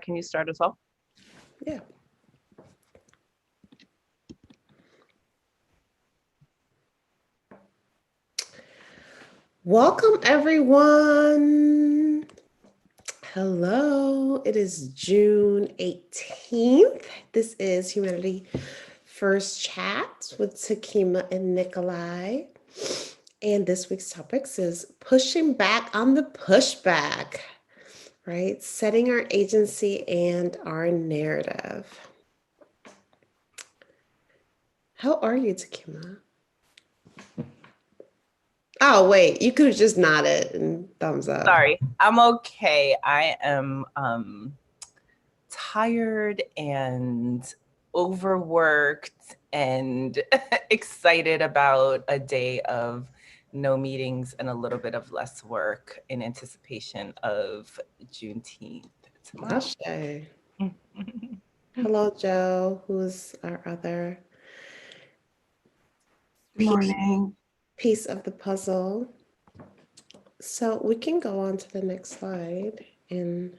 can you start us off? Yeah. Welcome, everyone. Hello. It is June 18th. This is Humanity First Chat with Takima and Nikolai. And this week's topics is pushing back on the pushback, right? Setting our agency and our narrative. How are you, Takima? Oh, wait, you could have just nodded and thumbs up. Sorry, I'm okay. I am tired and overworked and excited about a day of no meetings and a little bit of less work in anticipation of Juneteenth tomorrow. Ashe. Hello, Joe, who's our other Morning. piece of the puzzle. So we can go on to the next slide. And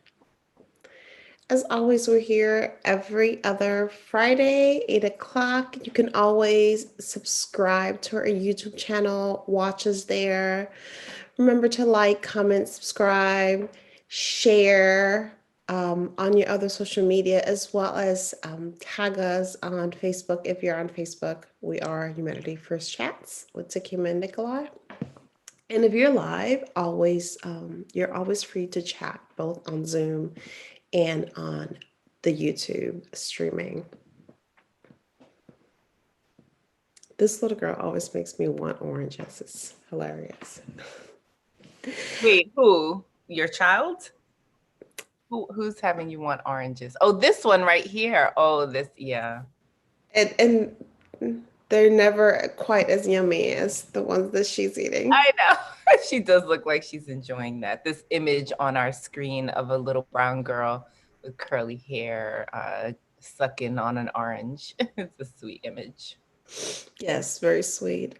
as always, we're here every other Friday, 8 o'clock. You can always subscribe to our YouTube channel, watch us there. Remember to like, comment, subscribe, share on your other social media, as well as tag us on Facebook. If you're on Facebook, we are Humanity First Chats with Takima and Nikolai. And if you're live, you're always free to chat both on Zoom and on the YouTube streaming. This little girl always makes me want oranges. It's hilarious. Wait, who? Your child? Who's having you want oranges? Oh, this one right here. Oh, this, yeah. And they're never quite as yummy as the ones that she's eating. I know. She does look like she's enjoying that. This image on our screen of a little brown girl with curly hair sucking on an orange. It's a sweet image. Yes, very sweet.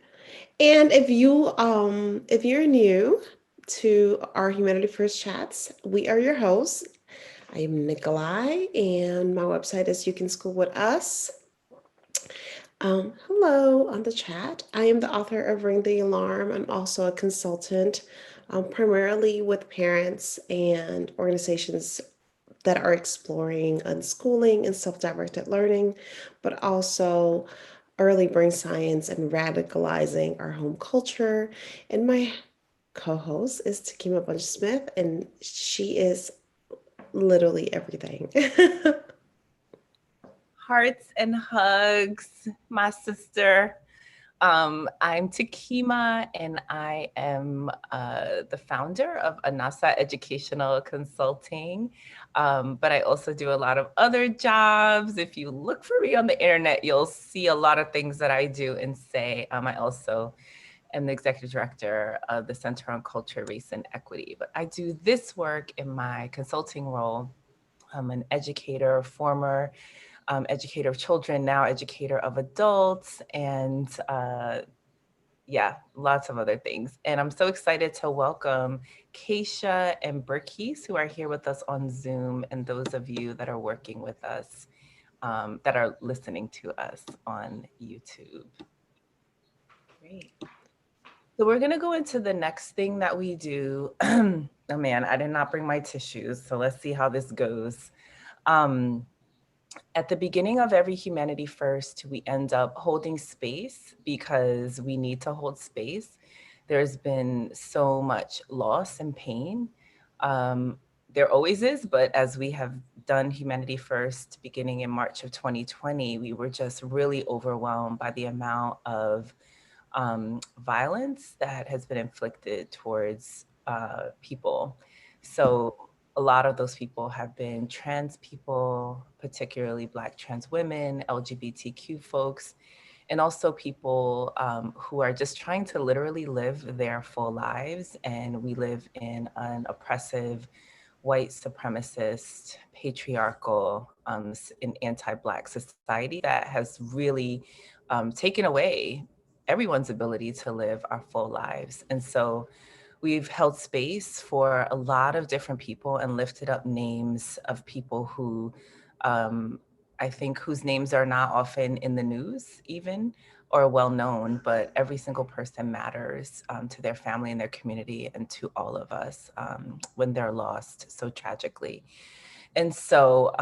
And if you're new to our Humanity First Chats, we are your hosts. I am Nikolai, and my website is You Can School With Us. Hello on the chat. I am the author of Ring the Alarm. I'm also a consultant, primarily with parents and organizations that are exploring unschooling and self-directed learning, but also early brain science and radicalizing our home culture. And my co-host is Takima Bunch Smith, and she is literally everything. Hearts and hugs, my sister. I'm Takima, and I am the founder of Anasa Educational Consulting. But I also do a lot of other jobs. If you look for me on the internet, you'll see a lot of things that I do and say. I also am the executive director of the Center on Culture, Race, and Equity. But I do this work in my consulting role. I'm an educator, former educator of children, now educator of adults, and yeah, lots of other things. And I'm so excited to welcome Keisha and Burkis, who are here with us on Zoom, and those of you that are working with us, that are listening to us on YouTube. Great. So we're gonna go into the next thing that we do. Oh man, I did not bring my tissues, so let's see how this goes. At the beginning of every Humanity First, we end up holding space because we need to hold space. There's been so much loss and pain. There always is, but as we have done Humanity First beginning in March of 2020, we were just really overwhelmed by the amount of violence that has been inflicted towards people. So a lot of those people have been trans people, particularly Black trans women, LGBTQ folks, and also people who are just trying to literally live their full lives. And we live in an oppressive, white supremacist, patriarchal, and anti-Black society that has really taken away everyone's ability to live our full lives. And so we've held space for a lot of different people and lifted up names of people who I think whose names are not often in the news even or well known, but every single person matters to their family and their community and to all of us when they're lost so tragically. And so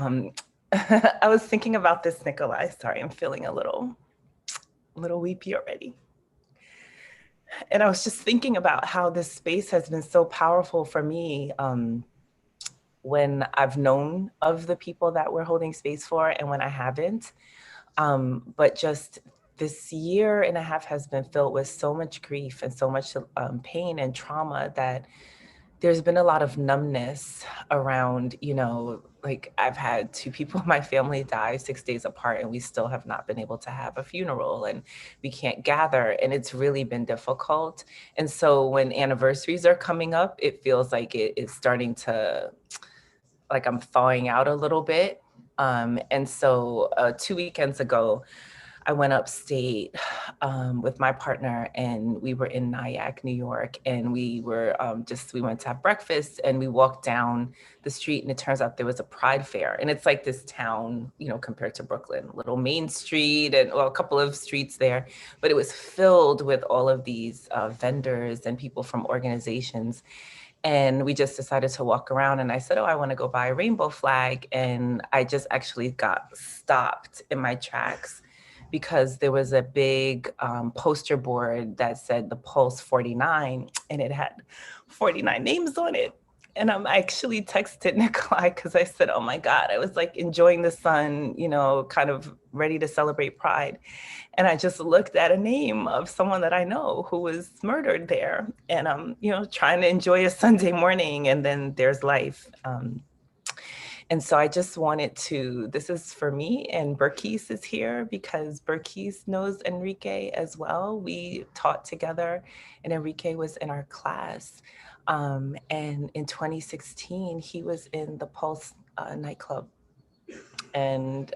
I was thinking about this, Nikolai. Sorry, I'm feeling a little weepy already. And I was just thinking about how this space has been so powerful for me when I've known of the people that we're holding space for and when I haven't. But just this year and a half has been filled with so much grief and so much pain and trauma that there's been a lot of numbness around, like I've had two people in my family die 6 days apart and we still have not been able to have a funeral and we can't gather and it's really been difficult. And so when anniversaries are coming up, it feels like it is starting to, like I'm thawing out a little bit. And so 2 weekends ago, I went upstate with my partner and we were in Nyack, New York. And we were we went to have breakfast and we walked down the street and it turns out there was a Pride fair. And it's like this town, compared to Brooklyn, little Main Street and a couple of streets there. But it was filled with all of these vendors and people from organizations. And we just decided to walk around and I said, oh, I want to go buy a rainbow flag. And I just actually got stopped in my tracks because there was a big poster board that said the Pulse 49 and it had 49 names on it. And I actually texted Nikolai because I said, oh my God, I was like enjoying the sun, kind of ready to celebrate Pride. And I just looked at a name of someone that I know who was murdered there. And I'm, trying to enjoy a Sunday morning and then there's life. And so I just wanted to, this is for me, and Berkis is here because Berkis knows Enrique as well. We taught together and Enrique was in our class. And in 2016, he was in the Pulse nightclub and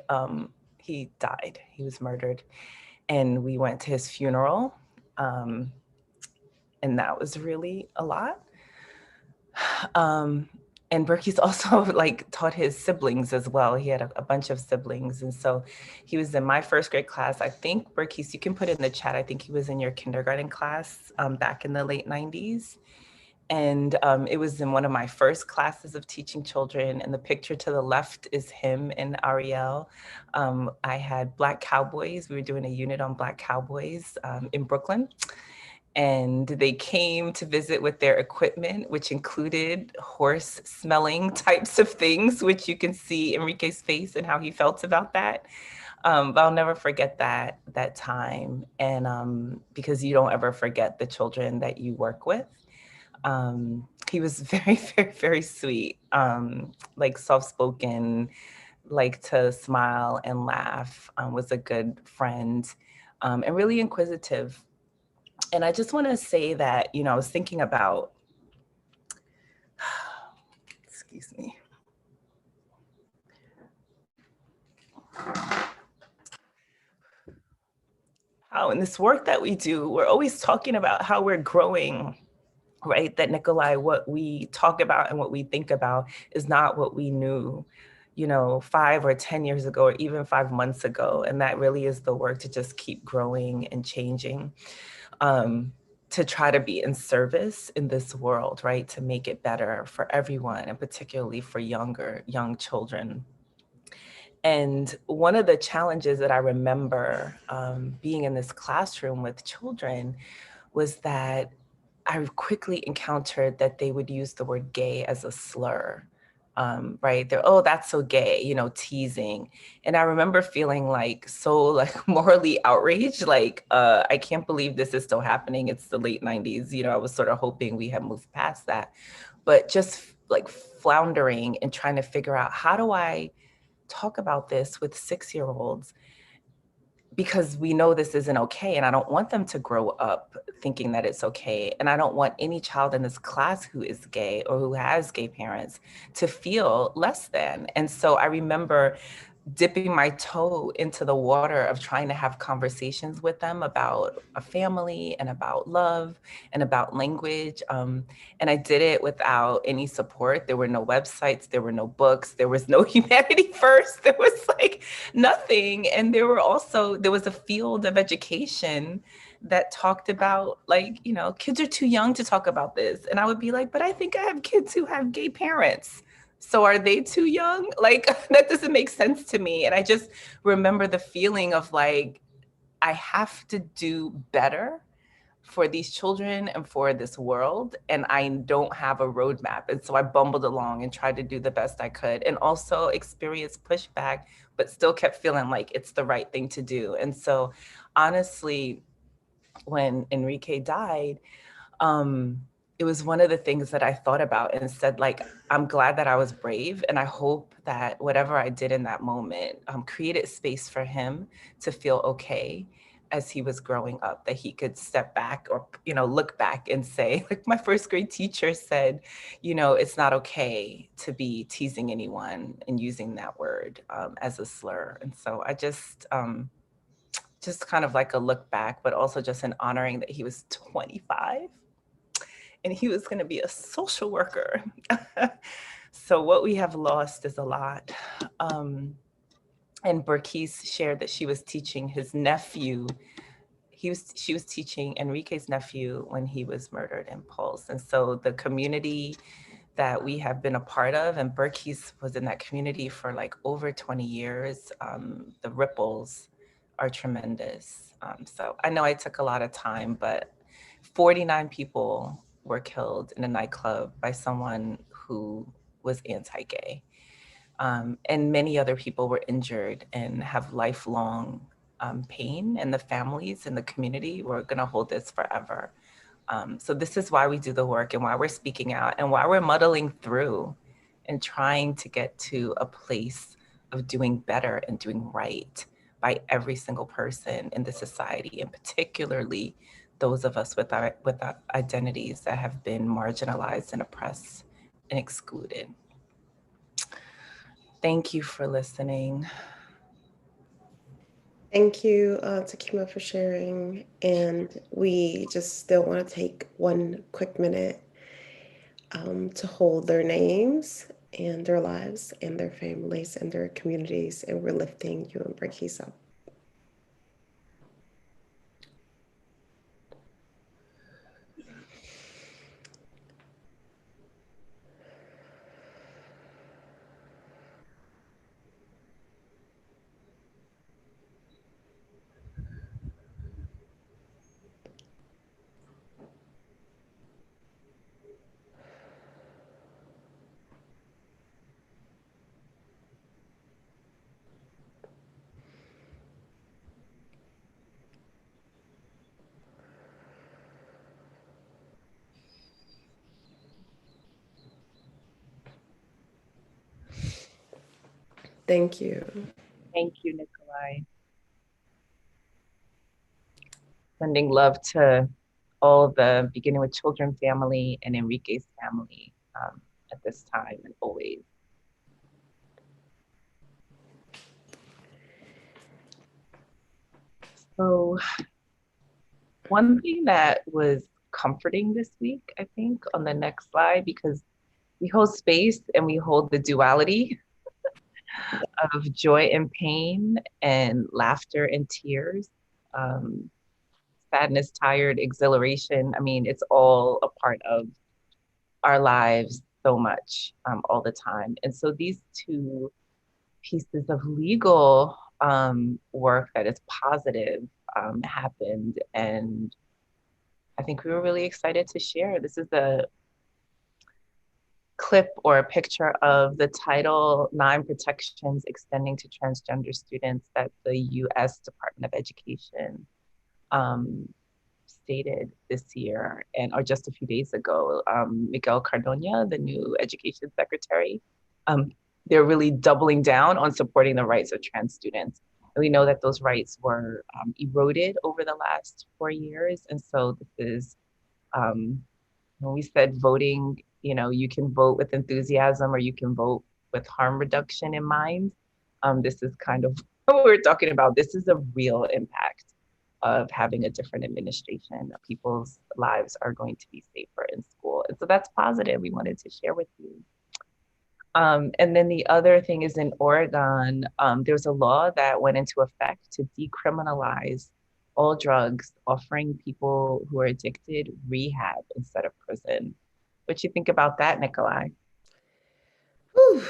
he died, he was murdered. And we went to his funeral. And that was really a lot. And Berkey's also like taught his siblings as well. He had a bunch of siblings. And so he was in my first grade class. I think, Berkey's, you can put in the chat, I think he was in your kindergarten class back in the late 90s. And it was in one of my first classes of teaching children. And the picture to the left is him and Ariel. I had Black Cowboys. We were doing a unit on Black Cowboys in Brooklyn. And they came to visit with their equipment, which included horse smelling types of things, which you can see Enrique's face and how he felt about that. But I'll never forget that time. And because you don't ever forget the children that you work with. He was very, very, very sweet, like soft-spoken, liked to smile and laugh, was a good friend, and really inquisitive. And I just want to say that, I was thinking about, excuse me. How in this work that we do, we're always talking about how we're growing, right? That Nikolai, what we talk about and what we think about is not what we knew, 5 or 10 years ago, or even 5 months ago. And that really is the work to just keep growing and changing. To try to be in service in this world, right? To make it better for everyone and particularly for young children. And one of the challenges that I remember being in this classroom with children was that I quickly encountered that they would use the word gay as a slur. Right? They're, oh, that's so gay, teasing. And I remember feeling like so like morally outraged, like, I can't believe this is still happening. It's the late 90s. I was sort of hoping we had moved past that, but just like floundering and trying to figure out how do I talk about this with 6-year-olds because we know this isn't okay. And I don't want them to grow up thinking that it's okay. And I don't want any child in this class who is gay or who has gay parents to feel less than. And so I remember dipping my toe into the water of trying to have conversations with them about a family and about love and about language. And I did it without any support. There were no websites, there were no books, there was no Humanity First, there was like nothing. And there was a field of education that talked about, like, kids are too young to talk about this. And I would be like, but I think I have kids who have gay parents. So are they too young? Like, that doesn't make sense to me. And I just remember the feeling of like, I have to do better for these children and for this world. And I don't have a roadmap. And so I bumbled along and tried to do the best I could, and also experienced pushback, but still kept feeling like it's the right thing to do. And so honestly, when Enrique died, um, it was one of the things that I thought about and said, like, I'm glad that I was brave. And I hope that whatever I did in that moment created space for him to feel okay as he was growing up, that he could step back or, look back and say, like my first grade teacher said, it's not okay to be teasing anyone and using that word as a slur. And so I just kind of like a look back, but also just an honoring that he was 25 and he was going to be a social worker. So what we have lost is a lot. And Burkis shared that she was teaching his nephew. She was teaching Enrique's nephew when he was murdered in Pulse. And so the community that we have been a part of, and Burkis was in that community for like over 20 years, the ripples are tremendous. So I know I took a lot of time, but 49 people were killed in a nightclub by someone who was anti-gay. And many other people were injured and have lifelong pain, and the families and the community were gonna hold this forever. So this is why we do the work and why we're speaking out and why we're muddling through and trying to get to a place of doing better and doing right by every single person in the society, and particularly those of us with our identities that have been marginalized and oppressed and excluded. Thank you for listening. Thank you, Takima, for sharing. And we just still want to take one quick minute to hold their names and their lives and their families and their communities. And we're lifting you and Burkis up. Thank you. Thank you, Nikolai. Sending love to all the beginning with children family and Enrique's family at this time and always. So one thing that was comforting this week, I think, on the next slide, because we hold space and we hold the duality of joy and pain and laughter and tears, um, sadness, tired, exhilaration. I mean, it's all a part of our lives so much all the time. And so these two pieces of legal work that is positive happened. And I think we were really excited to share. This is a clip or a picture of the Title IX protections extending to transgender students that the US Department of Education stated this year, or just a few days ago. Miguel Cardona, the new education secretary, um, they're really doubling down on supporting the rights of trans students. And we know that those rights were eroded over the last 4 years. And so this is, when we said voting, you can vote with enthusiasm or you can vote with harm reduction in mind. This is kind of what we're talking about. This is a real impact of having a different administration. People's lives are going to be safer in school. And so that's positive. We wanted to share with you. And then the other thing is in Oregon, there's a law that went into effect to decriminalize all drugs, offering people who are addicted rehab instead of prison. What you think about that, Nikolai? Whew.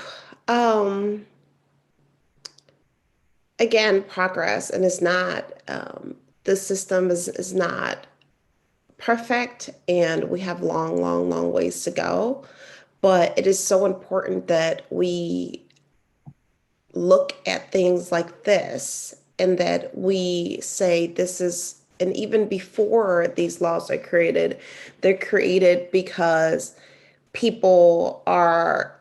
Um, Again, progress, and it's not, the system is not perfect, and we have long, long, long ways to go. But it is so important that we look at things like this and that we say this is, and even before these laws are created, they're created because people are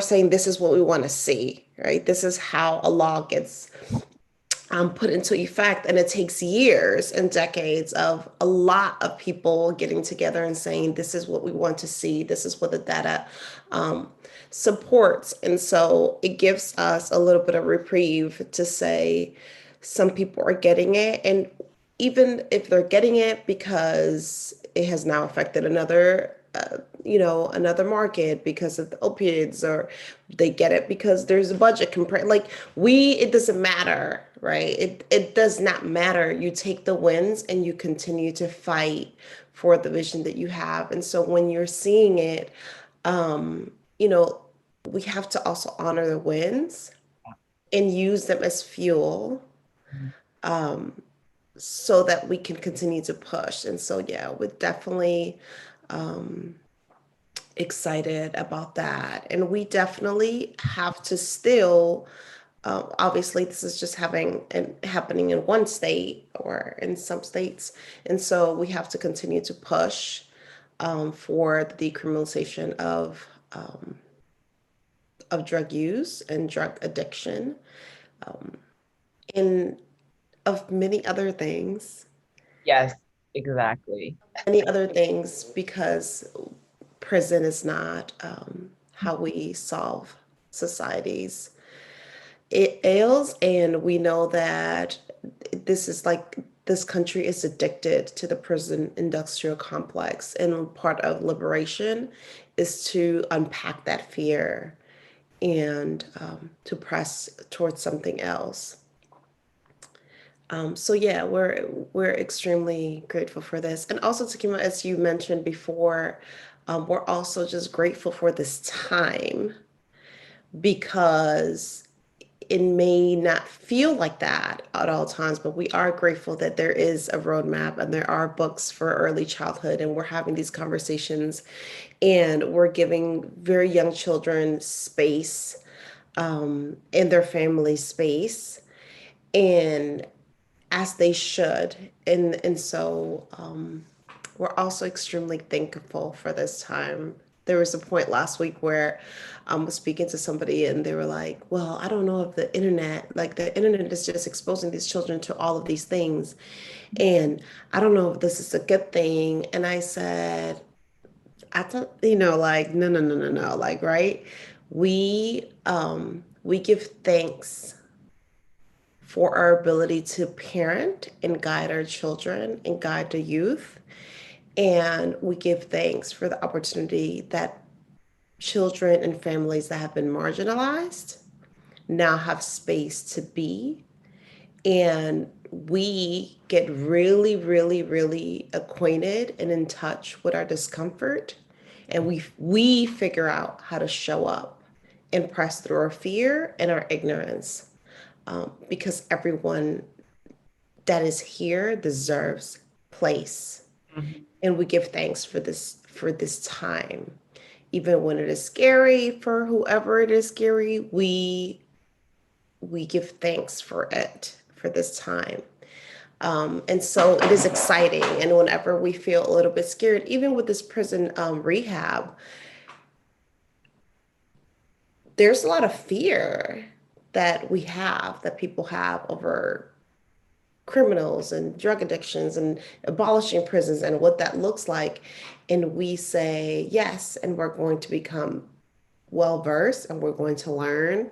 saying this is what we want to see, right? This is how a law gets put into effect. And it takes years and decades of a lot of people getting together and saying, this is what we want to see. This is what the data um, supports. And so it gives us a little bit of reprieve to say some people are getting it. And even if they're getting it because it has now affected another another market because of the opioids, or they get it because there's a budget compare, like, it doesn't matter, right? It does not matter. You take the wins and you continue to fight for the vision that you have. And so when you're seeing it, um you know we have to also honor the wins and use them as fuel, um so that we can continue to push. And so, yeah, we're definitely um, excited about that. And we definitely have to still, obviously, this is just having and happening in one state or in some states. And so we have to continue to push for the decriminalization of drug use and drug addiction, um, and of many other things. Yes, exactly. Many other things, because prison is not how we solve societies. It ails, and we know that this country is addicted to the prison industrial complex, and part of liberation is to unpack that fear and to press towards something else. So yeah, we're extremely grateful for this, and also, Takima, as you mentioned before, we're also just grateful for this time, because it may not feel like that at all times, but we are grateful that there is a roadmap and there are books for early childhood, and we're having these conversations, and we're giving very young children space, and their family space, and as they should. And so we're also extremely thankful for this time. There was a point last week where I was speaking to somebody, and they were like, well, I don't know if the internet is just exposing these children to all of these things. And I don't know if this is a good thing. And I said, I thought, like, no, no, no, no, no. Like, right. We give thanks for our ability to parent and guide our children and guide the youth. And we give thanks for the opportunity that children and families that have been marginalized now have space to be. And we get really, really, really acquainted and in touch with our discomfort. And we figure out how to show up and press through our fear and our ignorance, because everyone that is here deserves place. Mhm. And we give thanks for this time. Even when it is scary, for whoever it is scary, we give thanks for it, for this time. And so it is exciting. And whenever we feel a little bit scared, even with this prison rehab, there's a lot of fear that people have over criminals and drug addictions and abolishing prisons and what that looks like. And we say yes, and we're going to become well versed, and we're going to learn,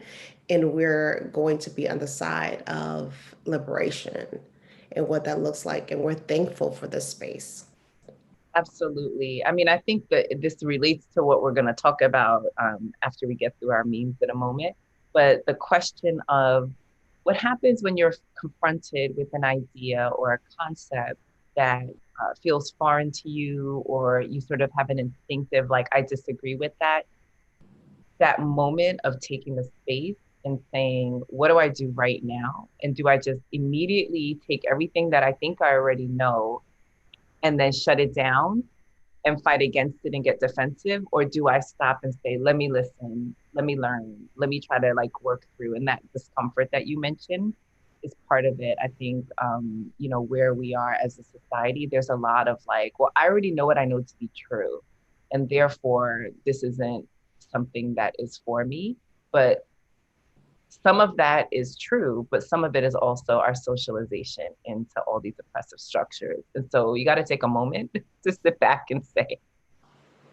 and we're going to be on the side of liberation and what that looks like. And we're thankful for this space. Absolutely. I mean, I think that this relates to what we're going to talk about after we get through our memes in a moment. But the question of what happens when you're confronted with an idea or a concept that feels foreign to you, or you sort of have an instinctive, like, I disagree with that, that moment of taking the space and saying, what do I do right now? And do I just immediately take everything that I think I already know and then shut it down and fight against it and get defensive? Or do I stop and say, let me listen, let me learn, let me try to like work through? And that discomfort that you mentioned is part of it. I think, where we are as a society, there's a lot of like, well, I already know what I know to be true. And therefore, this isn't something that is for me. But some of that is true, but some of it is also our socialization into all these oppressive structures. And so you got to take a moment to sit back and say,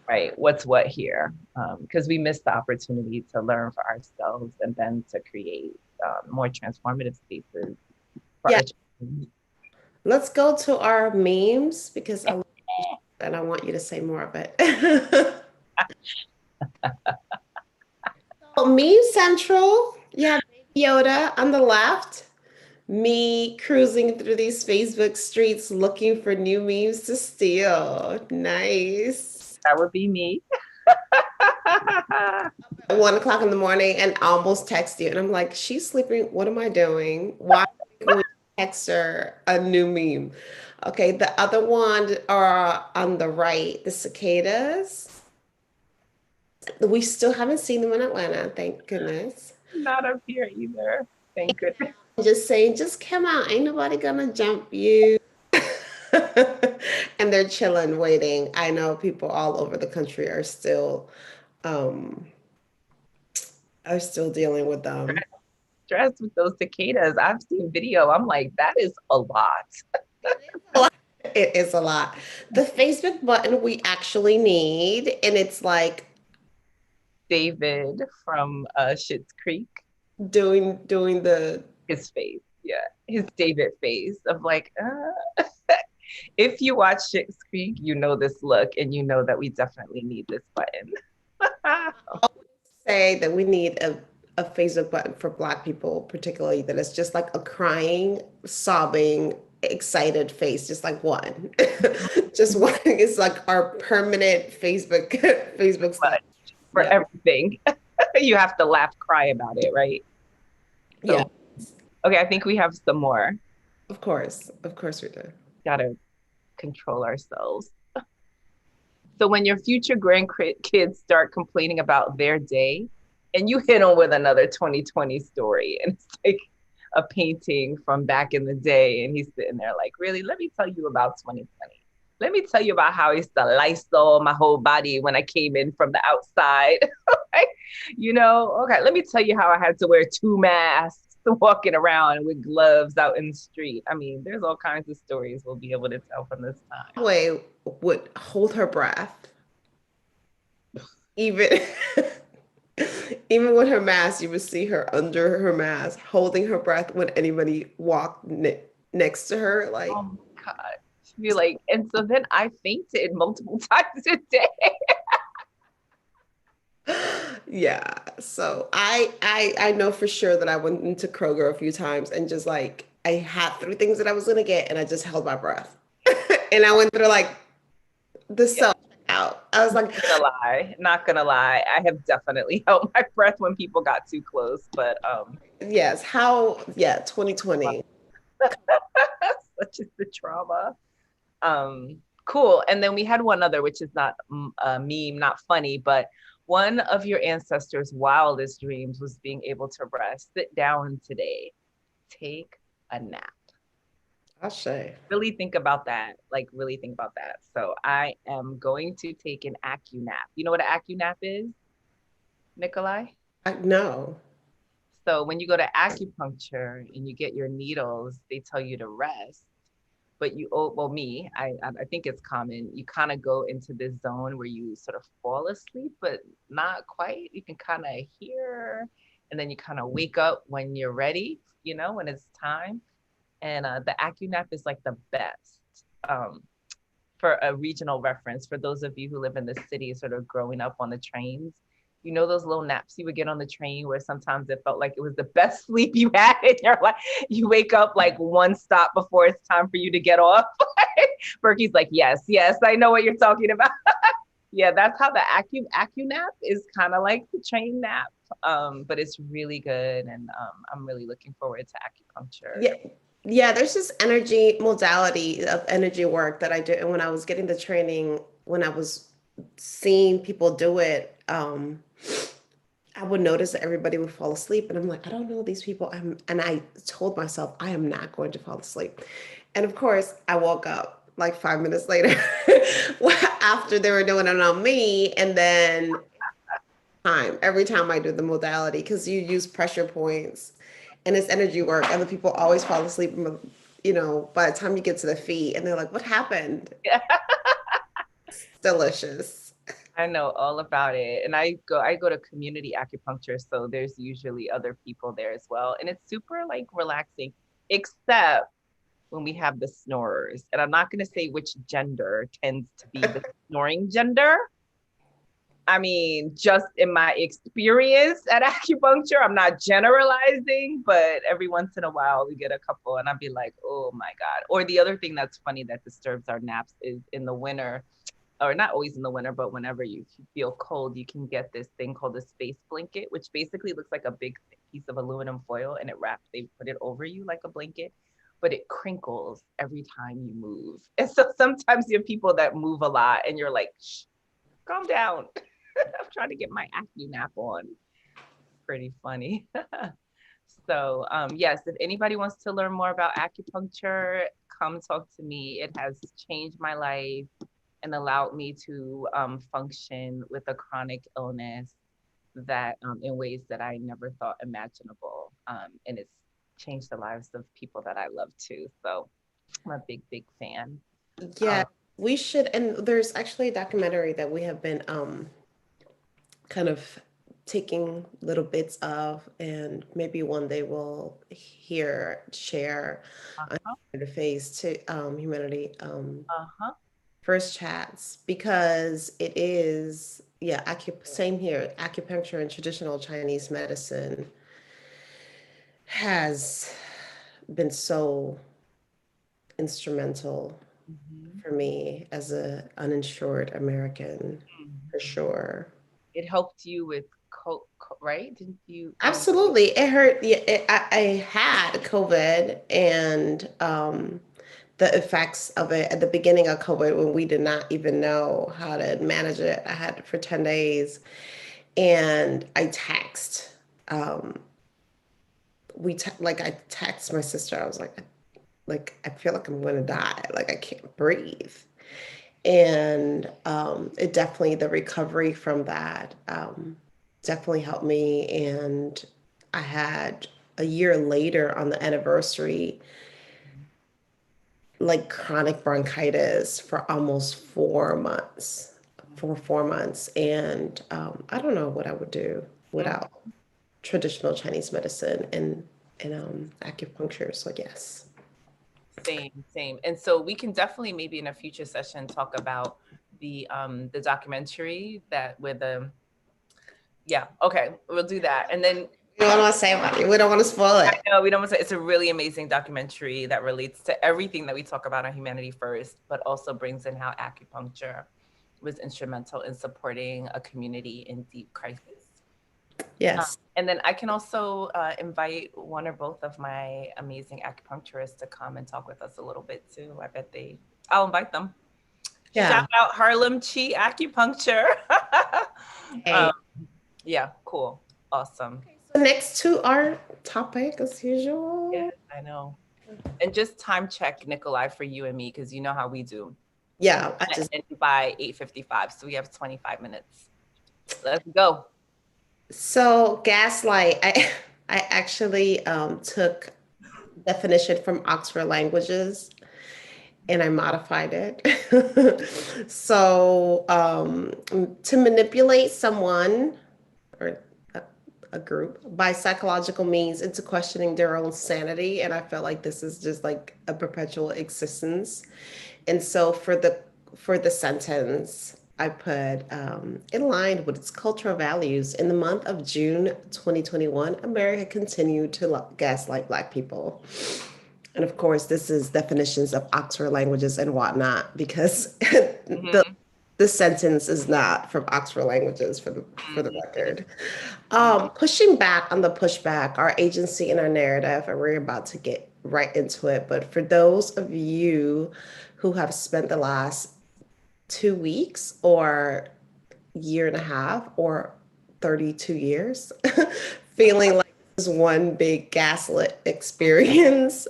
right, what's what here? Because we miss the opportunity to learn for ourselves and then to create more transformative spaces for Yeah, our children. let's go to our memes because and I want you to say more of it. So, meme central. You have Baby Yoda on the left. Me cruising through these Facebook streets looking for new memes to steal. Nice. That would be me. At 1 o'clock in the morning and almost text you. And I'm like, she's sleeping. What am I doing? Why can we text her a new meme? Okay, the other one are on the right, the cicadas. We still haven't seen them in Atlanta, thank goodness. Not up here either. Thank goodness. Just saying, just come out. Ain't nobody gonna jump you. And they're chilling, waiting. I know people all over the country um are still dealing with them. Stressed with those cicadas. I've seen video. I'm like, that is a lot. It is a lot. The Facebook button we actually need, and it's like David from Schitt's Creek, doing the his face, yeah, his David face of like, if you watch Schitt's Creek, you know this look, and you know that we definitely need this button. say that we need a Facebook button for Black people, particularly that is just like a crying, sobbing, excited face, just like one. Just one is like our permanent Facebook But slide. for Yeah. everything, you have to laugh, cry about it, right? Yeah, So, okay, I think we have some more. of course. Of course we do. Gotta control ourselves. So when your future grandkids start complaining about their day, and you hit them with another 2020 story, and it's like a painting from back in the day, and he's sitting there like, really? Let me tell you about 2020. Let me tell you about how I used to Lysol my whole body when I came in from the outside. Okay, let me tell you how I had to wear 2 masks walking around with gloves out in the street. I mean, there's all kinds of stories we'll be able to tell from this time. Way would hold her breath, even even with her mask, you would see her under her mask, holding her breath when anybody walked next to her. Like, Oh my God. She'd be like, and so then I fainted multiple times a day. yeah. So I know for sure that I went into Kroger a few times and just like I had 3 things that I was gonna get, and I just held my breath, and I went through like the Yeah, self out. I was like, not gonna lie. I have definitely held my breath when people got too close, but yes, how? Yeah, 2020. such is the trauma. Cool. And then we had one other, which is not a meme, not funny, but one of your ancestors' wildest dreams was being able to rest. Sit down today, take a nap. I'll say. Really think about that. Like, really think about that. So I am going to take an acu nap. You know what an acu nap is, Nikolai? No. So when you go to acupuncture and you get your needles, they tell you to rest. But well, me, I think it's common. You kind of go into this zone where you sort of fall asleep, but not quite. You can kind of hear and then you kind of wake up when you're ready, when it's time. And the AccuNap is like the best. For a regional reference, for those of you who live in the city, sort of growing up on the trains, those little naps you would get on the train where sometimes it felt like it was the best sleep you had in your life. You wake up like one stop before it's time for you to get off. Berkey's like, yes, yes, I know what you're talking about. Yeah, that's how the AccuNap is kind of like the train nap, but it's really good, and I'm really looking forward to acupuncture. Yeah. Yeah, there's this energy modality of energy work that I do. And when I was getting the training, when I was seeing people do it, I would notice that everybody would fall asleep. And I'm like, I don't know these people. And I told myself, I am not going to fall asleep. And of course, I woke up like 5 minutes later after they were doing it on me. And then every time I do the modality, because you use pressure points and it's energy work. Other people always fall asleep, by the time you get to the feet and they're like, what happened? Yeah. It's delicious. I know all about it. And I go to community acupuncture, so there's usually other people there as well. And it's super like relaxing, except when we have the snorers. And I'm not going to say which gender tends to be the snoring gender. I mean, just in my experience at acupuncture, I'm not generalizing, but every once in a while we get a couple and I'd be like, oh my God. Or the other thing that's funny that disturbs our naps is in the winter, or not always in the winter, but whenever you feel cold, you can get this thing called a space blanket, which basically looks like a big piece of aluminum foil, and they put it over you like a blanket, but it crinkles every time you move. And so sometimes you have people that move a lot and you're like, shh, calm down. I'm trying to get my acne nap on. Pretty funny. So yes, if anybody wants to learn more about acupuncture, come talk to me. It has changed my life and allowed me to function with a chronic illness that in ways that I never thought imaginable. And it's changed the lives of people that I love too. So I'm a big, big fan. Yeah, we should. And there's actually a documentary that we have been kind of taking little bits of, and maybe one day we'll share on Uh-huh, the face to humanity uh-huh. first chats, because it is, yeah, same here. Acupuncture and traditional Chinese medicine has been so instrumental Mhm. for me as a uninsured American, for Mhm. sure. It helped you with right? Didn't you? Absolutely. It hurt. Yeah, I had COVID, and the effects of it at the beginning of COVID when we did not even know how to manage it. I had it for 10 days, and I text. Um, I text my sister. I was like I feel like I'm going to die. Like I can't breathe. And it definitely, the recovery from that definitely helped me. And I had a year later on the anniversary, like chronic bronchitis for almost 4 months, for 4 months. And I don't know what I would do Mhm. without traditional Chinese medicine and acupuncture. So yes. Same, same. And so we can definitely maybe in a future session talk about the documentary that with the yeah, okay, we'll do that. And then We don't want to say about it. We don't want to spoil I it. know we don't want to say it's a really amazing documentary that relates to everything that we talk about on Humanity First, but also brings in how acupuncture was instrumental in supporting a community in deep crisis. Yes. And then I can also invite one or both of my amazing acupuncturists to come and talk with us a little bit too. I'll invite them. Shout Yeah. out Harlem Chi Acupuncture. um, Hey. yeah, cool. Awesome. So next to our topic as Yes, usual. I know. And just time check Nikolai for you and me, because you know how we do. We Yeah, I want just to end by 8:55, so we have 25 minutes. Let's go. so gaslight. I actually took definition from Oxford Languages and I modified it. So to manipulate someone or a group by psychological means into questioning their own sanity. And I felt like this is just like a perpetual existence. And so for the sentence, I put in line with its cultural values. In the month of June 2021, America continued to gaslight Black people. And of course, this is definitions of Oxford languages and whatnot, because Mhm. the sentence is not from Oxford languages for the Mhm. record. Mhm. Pushing back on the pushback, our agency and our narrative, and we're about to get right into it. But for those of you who have spent the last 2 weeks or year and a half or 32 years feeling like this is one big gaslit experience,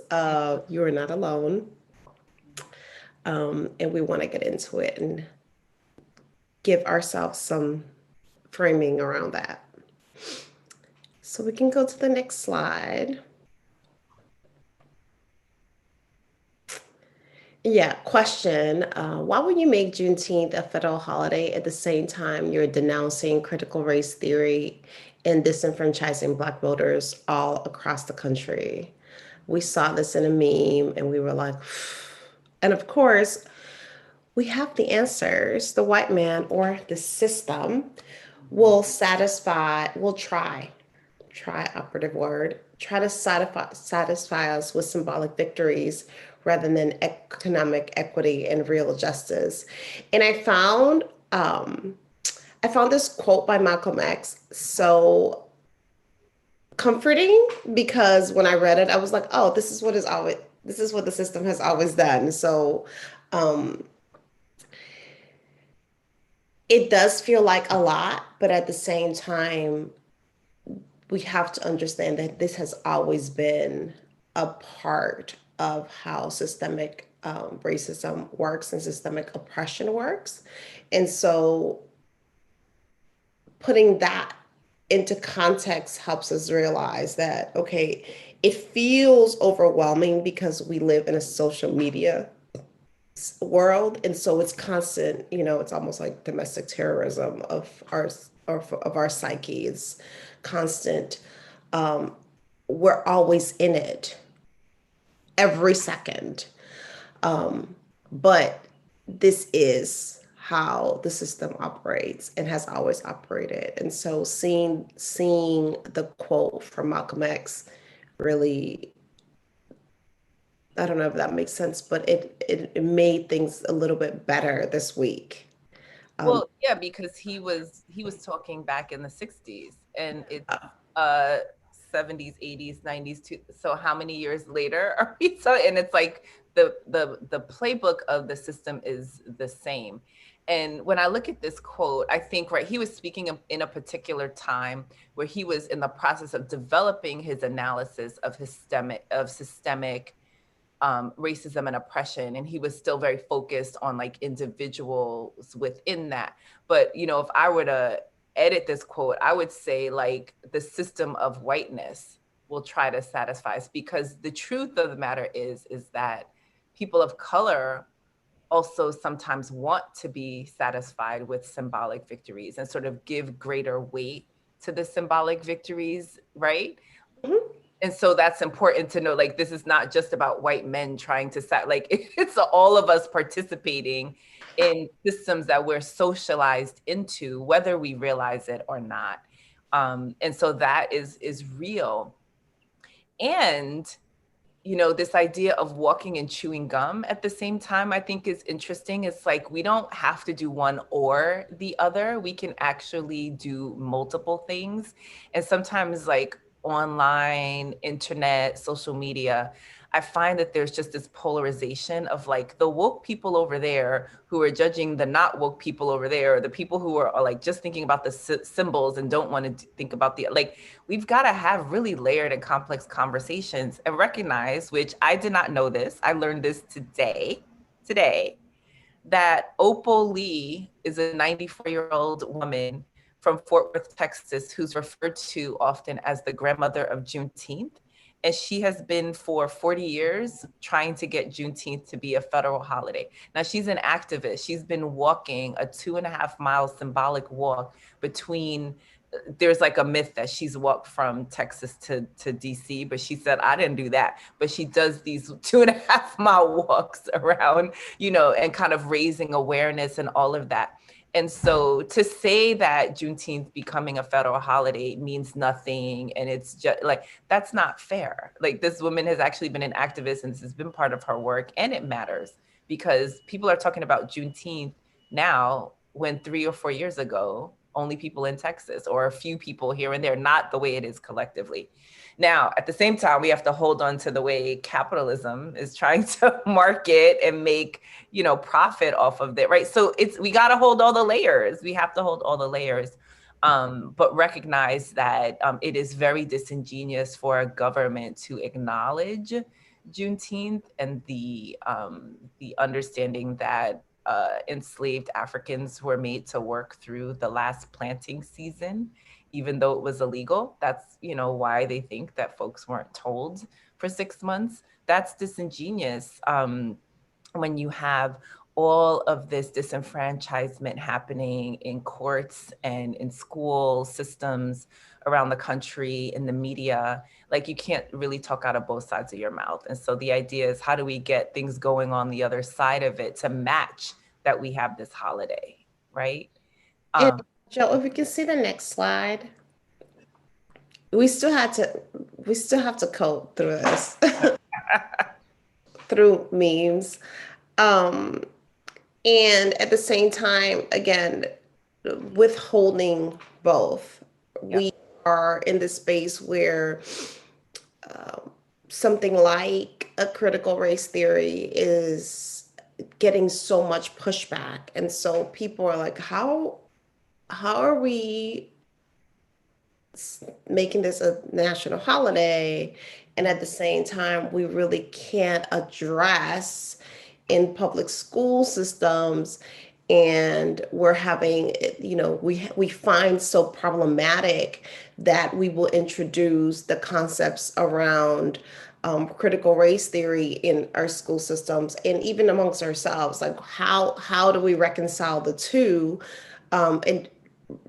you are not alone. And we want to get into it and give ourselves some framing around that. So we can go to the next slide. Yeah, question. Why would you make Juneteenth a federal holiday at the same time you're denouncing critical race theory and disenfranchising Black voters all across the country? We saw this in a meme and we were like, and of course, we have the answers. The white man or the system will try operative word, try to satisfy us with symbolic victories rather than economic equity and real justice. And I found this quote by Malcolm X so comforting, because when I read it, I was like, oh, this is what the system has always done. So um, it does feel like a lot, but at the same time, we have to understand that this has always been a part of how systemic racism works and systemic oppression works. And so putting that into context helps us realize that, okay, it feels overwhelming because we live in a social media world. And so it's constant, it's almost like domestic terrorism of our psyche. It's constant. We're always in it every second. But this is how the system operates and has always operated. And so seeing the quote from Malcolm X really, I don't know if that makes sense, but it made things a little bit better this week. Um, Well, yeah, because he was talking back in the 60s and it's uh, 70s, 80s, 90s too. So how many years later are we? So and it's like the playbook of the system is the same. And when I look at this quote, I think right, he was speaking in a particular time where he was in the process of developing his analysis of systemic racism and oppression, and he was still very focused on like individuals within that. But if I were to edit this quote, I would say like the system of whiteness will try to satisfy us, because the truth of the matter is that people of color also sometimes want to be satisfied with symbolic victories and sort of give greater weight to the symbolic victories, right? mhm. And so that's important to know, like this is not just about white men trying to set, like it's all of us participating in systems that we're socialized into, whether we realize it or not. And so that is real. And this idea of walking and chewing gum at the same time, I think is interesting. It's like we don't have to do one or the other. We can actually do multiple things. And sometimes, like online, internet, social media, I find that there's just this polarization of like the woke people over there who are judging the not woke people over there, or the people who are like just thinking about the symbols and don't want to think about the like. We've got to have really layered and complex conversations and recognize, which I did not know this, I learned this today, that Opal Lee is a 94-year-old woman from Fort Worth, Texas, who's referred to often as the grandmother of Juneteenth. And she has been for 40 years trying to get Juneteenth to be a federal holiday. Now, she's an activist. She's been walking a 2.5 mile symbolic walk between there's like a myth that she's walked from Texas to DC, but she said, I didn't do that. But she does these 2.5 mile walks around, and kind of raising awareness and all of that. And so to say that Juneteenth becoming a federal holiday means nothing, and it's just like, that's not fair. Like, this woman has actually been an activist, and this has been part of her work, and it matters because people are talking about Juneteenth now when 3 or 4 years ago, only people in Texas or a few people here and there, not the way it is collectively. Now, at the same time, we have to hold on to the way capitalism is trying to market and make, profit off of it, right? So we got to hold all the layers. We have to hold all the layers, but recognize that it is very disingenuous for a government to acknowledge Juneteenth and the understanding that enslaved Africans were made to work through the last planting season, even though it was illegal. That's, why they think that folks weren't told for 6 months. That's disingenuous when you have all of this disenfranchisement happening in courts and in school systems around the country, in the media. Like, you can't really talk out of both sides of your mouth. And so the idea is, how do we get things going on the other side of it to match that we have this holiday, right? And Um, Joe, if we can see the next slide, we still had to we still have to code through this through memes. Um, and at the same time, again, withholding both. yeah. We are in this space where something like a critical race theory is getting so much pushback. And so people are like, how are we making this a national holiday? And at the same time, we really can't address in public school systems, and we're having, we find so problematic that we will introduce the concepts around critical race theory in our school systems and even amongst ourselves. Like, how do we reconcile the two? And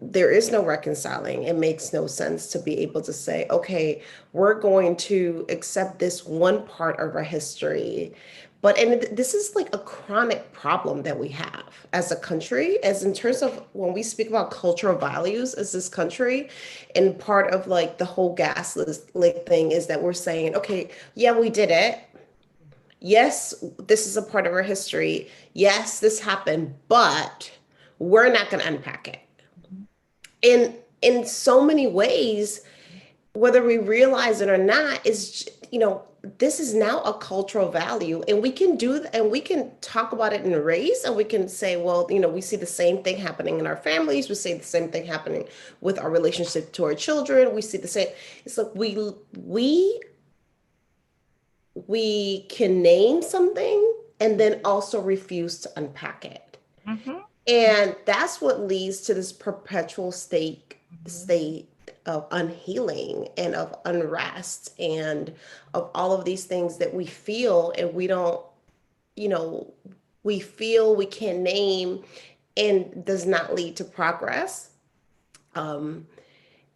there is no reconciling. It makes no sense to be able to say, okay, we're going to accept this one part of our history. But, and this is like a chronic problem that we have as a country, as in terms of when we speak about cultural values as this country. And part of like the whole gaslit thing is that we're saying, okay, yeah, we did it. Yes, this is a part of our history. Yes, this happened, but we're not going to unpack it in so many ways, whether we realize it or not. Is, this is now a cultural value, and we can and we can talk about it in race, and we can say, well, we see the same thing happening in our families, we see the same thing happening with our relationship to our children, we see the same. It's like we can name something and then also refuse to unpack it. Mm-hmm. And that's what leads to this perpetual state of unhealing and of unrest and of all of these things that we feel, and we don't, you know, we feel we can name, and does not lead to progress. Um,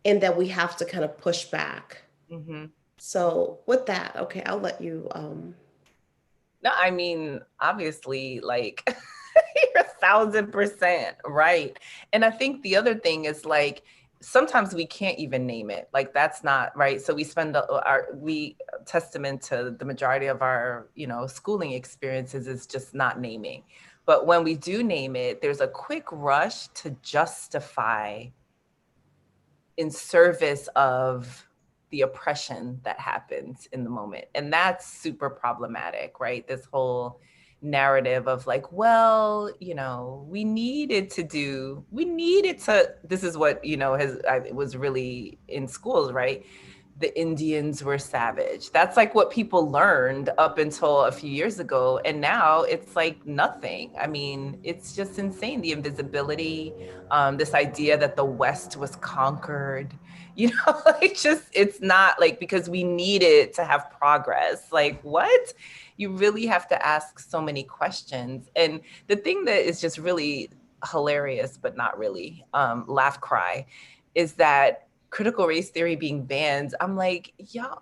and that we have to kind of push back. Mm-hmm. So with that, okay, I'll let you No, I mean, obviously, like, you're 1,000% right. And I think the other thing is, like, sometimes we can't even name it. Like, that's not right. So we spend we testament to the majority of our, schooling experiences is just not naming. But when we do name it, there's a quick rush to justify in service of the oppression that happens in the moment. And that's super problematic, right? This whole narrative of like, well, we needed to, this is what, was really in schools, right? The Indians were savage. That's like what people learned up until a few years ago. And now it's like nothing. I mean, it's just insane. The invisibility, this idea that the West was conquered, it's not like, because we needed to have progress. Like, what? You really have to ask so many questions. And the thing that is just really hilarious, but not really, laugh cry, is that critical race theory being banned. I'm like, y'all,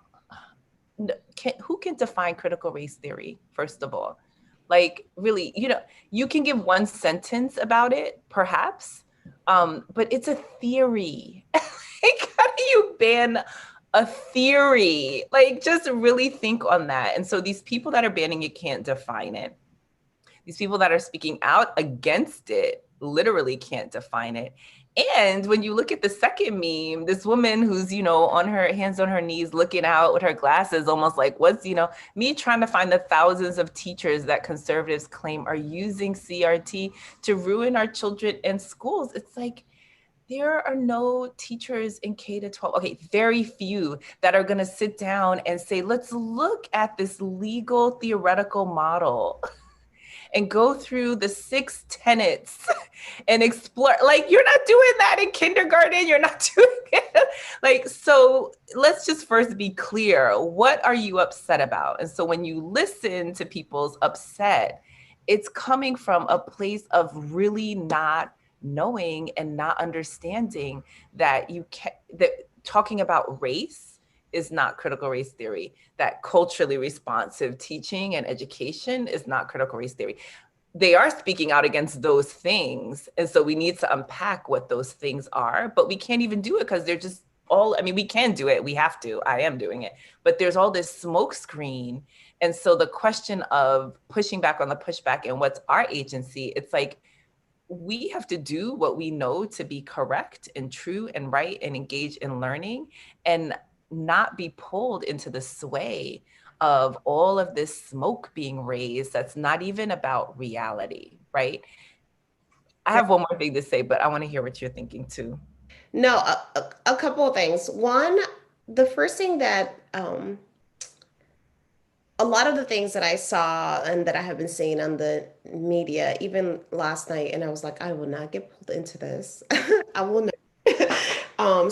who can define critical race theory, first of all? Like, really, you can give one sentence about it, perhaps, but it's a theory. Like, how do you ban a theory? Like, just really think on that. And so these people that are banning it can't define it. These people that are speaking out against it literally can't define it. And when you look at the second meme, this woman who's, on her hands on her knees, looking out with her glasses, almost like, what's, me trying to find the thousands of teachers that conservatives claim are using CRT to ruin our children in schools. It's like, there are no teachers in K to 12, okay, very few that are going to sit down and say, let's look at this legal theoretical model and go through the 6 tenets and explore. Like, you're not doing that in kindergarten. You're not doing it. Like, so let's just first be clear. What are you upset about? And so when you listen to people's upset, it's coming from a place of really not knowing and not understanding that that talking about race is not critical race theory, that culturally responsive teaching and education is not critical race theory. They are speaking out against those things. And so we need to unpack what those things are, but we can't even do it because they're just all, I mean, we can do it. We have to. I am doing it. But there's all this smoke screen. And so the question of pushing back on the pushback and what's our agency, it's like, we have to do what we know to be correct and true and right and engage in learning and not be pulled into the sway of all of this smoke being raised that's not even about reality, right? I have one more thing to say, but I want to hear what you're thinking too. No, a couple of things. One, the first thing that a lot of the things that I saw and that I have been seeing on the media, even last night, and I was like, I will not get pulled into this. I will not.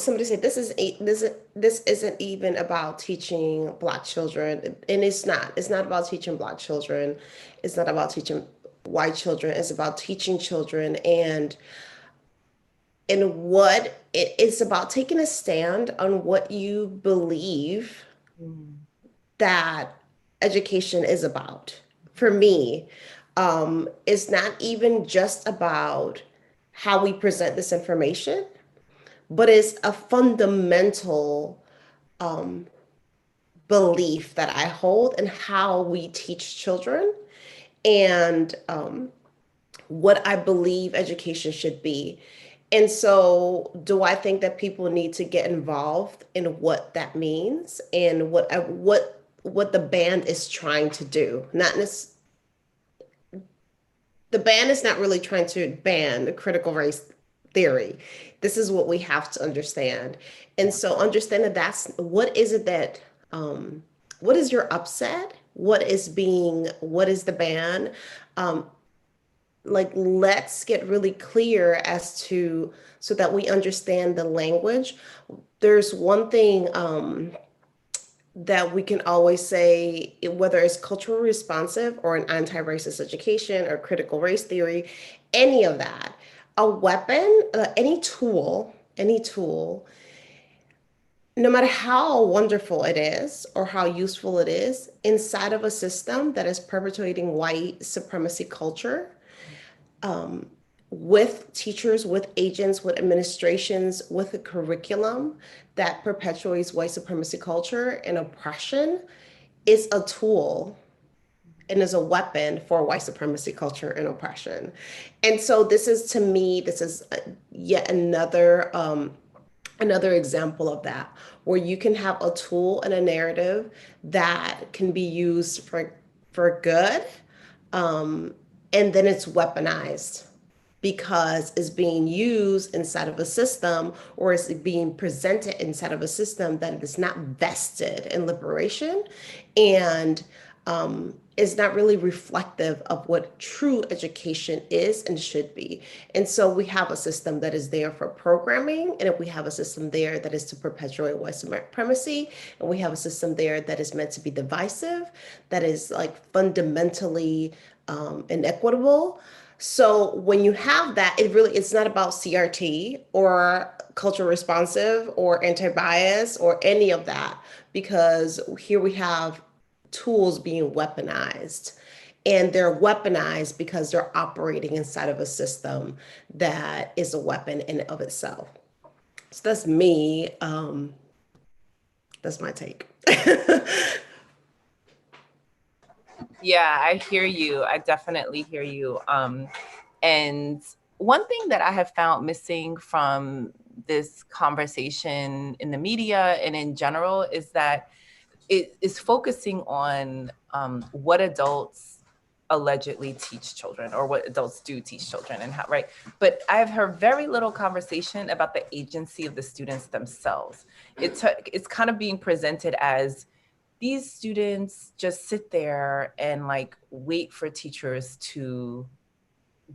Somebody said this isn't even about teaching Black children, and it's not. It's not about teaching Black children. It's not about teaching white children. It's about teaching children and what it's about taking a stand on what you believe Mm. that education is about. For me, it's not even just about how we present this information, but it's a fundamental belief that I hold in how we teach children and what I believe education should be. And so, do I think that people need to get involved in what that means and what the band is trying to do? Not necessarily the band is not really trying to ban the critical race theory. This is what we have to understand. And Yeah. so understand that that's what is it that what is your upset? What is the ban? Um, like let's get really clear as to so that we understand the language. There's one thing that we can always say, whether it's culturally responsive or an anti-racist education or critical race theory, any of that, a weapon, any tool, no matter how wonderful it is or how useful it is, inside of a system that is perpetuating white supremacy culture, with teachers, with agents, with administrations, with a curriculum that perpetuates white supremacy culture and oppression, is a tool and is a weapon for white supremacy culture and oppression. And so this is to me, this is yet another example of that, where you can have a tool and a narrative that can be used for good, and then it's weaponized because it's being used inside of a system or is being presented inside of a system that is not vested in liberation and is not really reflective of what true education is and should be. And so we have a system that is there for programming, and we have a system there that is to perpetuate white supremacy, and we have a system there that is meant to be divisive, that is like fundamentally inequitable. So when you have that, it's not about CRT or culture responsive or anti-bias or any of that, because here we have tools being weaponized, and they're weaponized because they're operating inside of a system that is a weapon in and of itself. So that's me. That's my take. Yeah, I hear you. I definitely hear you. And one thing that I have found missing from this conversation in the media and in general is that it is focusing on what adults allegedly teach children or what adults do teach children and how, right? But I've heard very little conversation about the agency of the students themselves. It's kind of being presented as these students just sit there and like wait for teachers to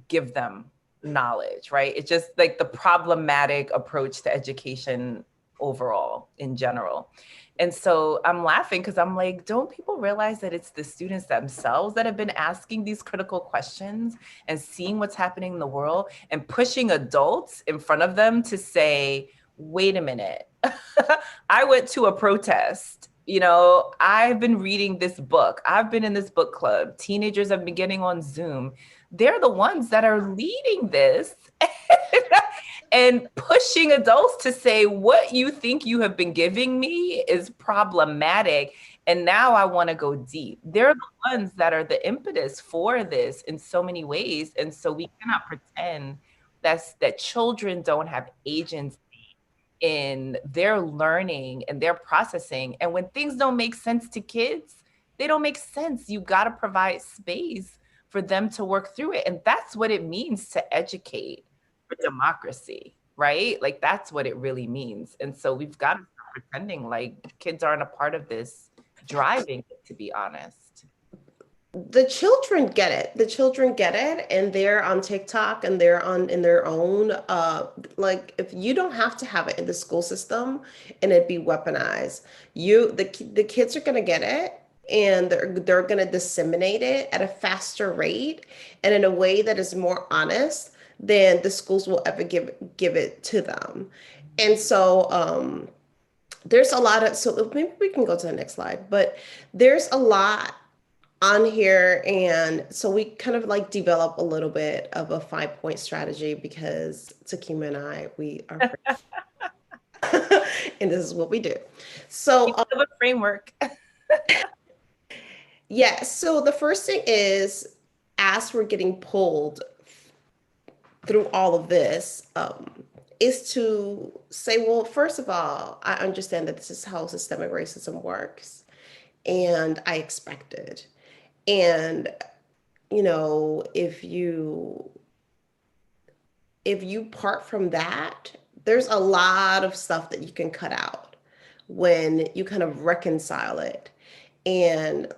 give them knowledge, right? It's just like the problematic approach to education overall in general. And so I'm laughing because I'm like, don't people realize that it's the students themselves that have been asking these critical questions and seeing what's happening in the world and pushing adults in front of them to say, wait a minute, I went to a protest. You know, I've been reading this book. I've been in this book club. Teenagers have been getting on Zoom. They're the ones that are leading this and pushing adults to say, what you think you have been giving me is problematic. And now I want to go deep. They're the ones that are the impetus for this in so many ways. And so we cannot pretend that children don't have agency in their learning and their processing. And when things don't make sense to kids, they don't make sense. You got to provide space for them to work through it. And that's what it means to educate for democracy, right? Like that's what it really means. And so we've got to stop pretending like kids aren't a part of this driving it, to be honest. The children get it. The children get it, and they're on TikTok and they're on in their own. Like if you don't have to have it in the school system and it be weaponized, the kids are gonna get it, and they're gonna disseminate it at a faster rate and in a way that is more honest than the schools will ever give it to them. And so there's a lot of, so maybe we can go to the next slide, but there's a lot on here. And so we kind of like develop a little bit of a 5-point strategy because Takima and I, we are and this is what we do. So We have a framework. yeah, so the first thing is, as we're getting pulled through all of this, is to say, well, first of all, I understand that this is how systemic racism works, and I expect it. And if you part from that, there's a lot of stuff that you can cut out when you kind of reconcile it. And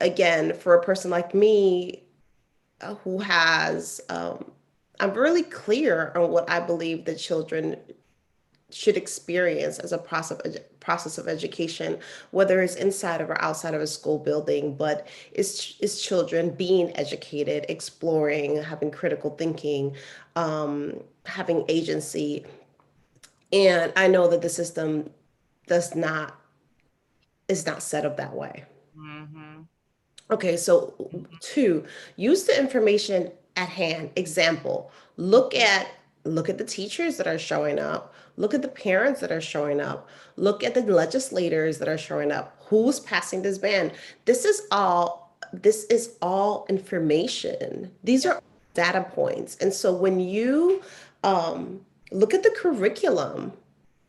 again, for a person like me, who has, I'm really clear on what I believe that children should experience as a process of education, whether it's inside of or outside of a school building, but it's children being educated, exploring, having critical thinking, having agency. And I know that the system does not is not set up that way. Mm-hmm. Okay, so two, use the information at hand. Example, look at the teachers that are showing up, look at the parents that are showing up, look at the legislators that are showing up. Who's passing this ban? This is all information. These are data points. And so when you look at the curriculum,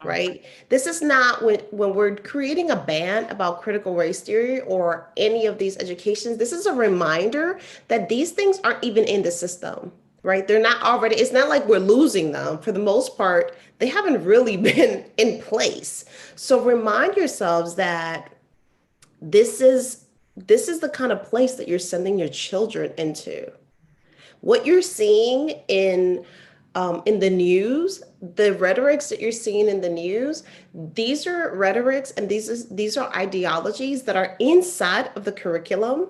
right? This is not when we're creating a ban about critical race theory or any of these educations. This is a reminder that these things aren't even in the system, right? They're not already, it's not like we're losing them. For the most part, they haven't really been in place. So remind yourselves that this is the kind of place that you're sending your children into. What you're seeing in the news, the rhetorics that you're seeing in the news, these are rhetorics and these are ideologies that are inside of the curriculum,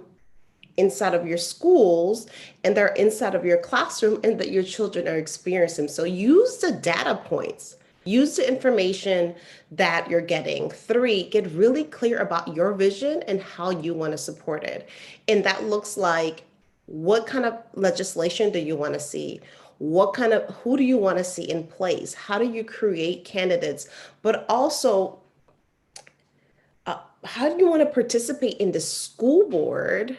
inside of your schools, and they're inside of your classroom and that your children are experiencing. So use the data points. Use the information that you're getting. Three, get really clear about your vision and how you want to support it. And that looks like, what kind of legislation do you want to see? Who do you want to see in place? How do you create candidates? But also, how do you want to participate in the school board,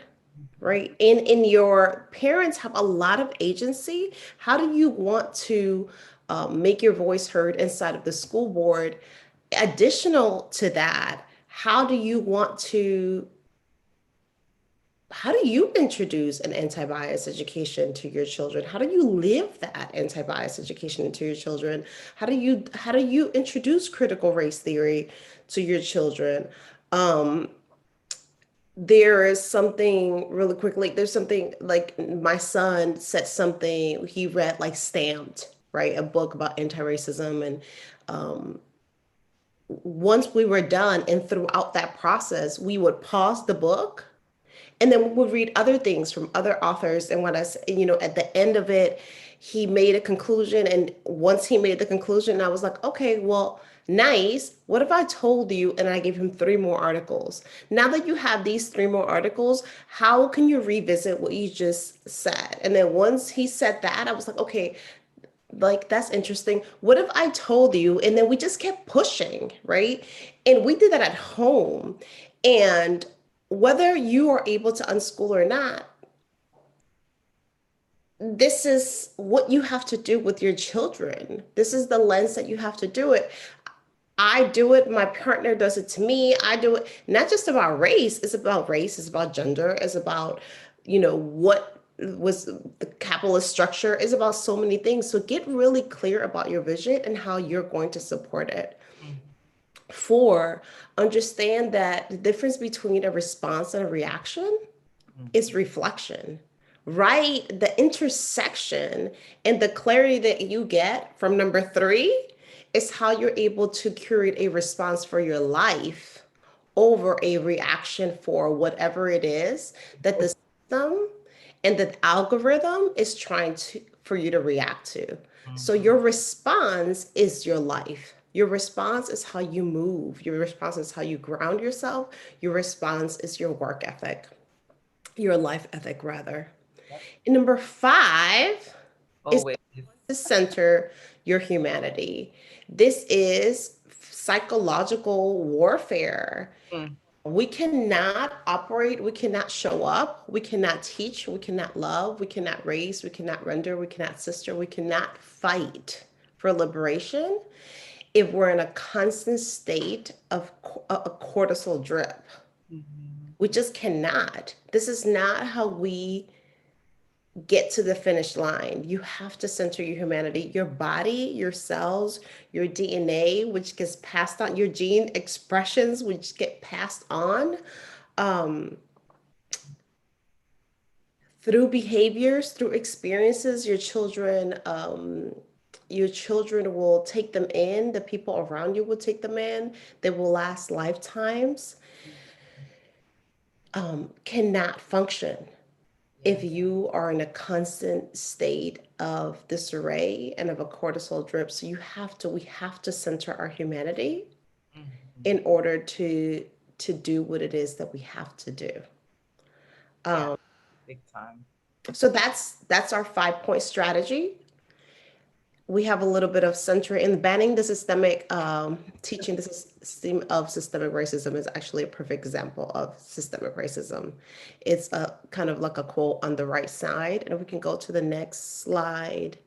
right? In your parents have a lot of agency. How do you want to make your voice heard inside of the school board? Additional to that, how do you introduce an anti-bias education to your children? How do you live that anti-bias education to your children? How do you introduce critical race theory to your children? Um, there is something really quickly, there's something like my son said something he read, like Stamped, right? A book about anti-racism. And once we were done and throughout that process, we would pause the book and then we would read other things from other authors. And at the end of it, he made a conclusion. And once he made the conclusion, I was like, okay, well, nice. What if I told you and I gave him three more articles? Now that you have these three more articles, how can you revisit what you just said? And then once he said that, I was like, okay, like that's interesting. What if I told you? And then we just kept pushing, right? And we did that at home. And whether you are able to unschool or not, this is what you have to do with your children. This is the lens that you have to do it. I do it, my partner does it to me. I do it not just about race, it's about race, it's about gender, it's about, what was the capitalist structure, is about so many things. So get really clear about your vision and how you're going to support it. Mhm. Four, understand that the difference between a response and a reaction is Mhm. reflection, right? The intersection and the clarity that you get from number three is how you're able to curate a response for your life over a reaction for whatever it is that the system and the algorithm is trying to for you to react to. So Mhm. your response is your life. Your response is how you move. Your response is how you ground yourself. Your response is your work ethic, your life ethic, rather. Yep. And number five is Always. to center your humanity. This is psychological warfare. Mm. We cannot operate, we cannot show up, we cannot teach, we cannot love, we cannot raise, we cannot render, we cannot sister, we cannot fight for liberation if we're in a constant state of a cortisol drip. Mhm. We just cannot. This is not how we get to the finish line. You have to center your humanity, your body, your cells, your DNA, which gets passed on, your gene expressions, which get passed on um, through behaviors, through experiences. Your children will take them in. The people around you will take them in. They will last lifetimes. Cannot function if Yes. you are in a constant state of disarray and of a cortisol drip. So we have to center our humanity Mhm. in order to do what it is that we have to do. Yeah. Um, Big time. so that's our 5 point strategy. We have a little bit of center in banning the systemic teaching the system of systemic racism is actually a perfect example of systemic racism. It's a kind of like a quote on the right side, and we can go to the next slide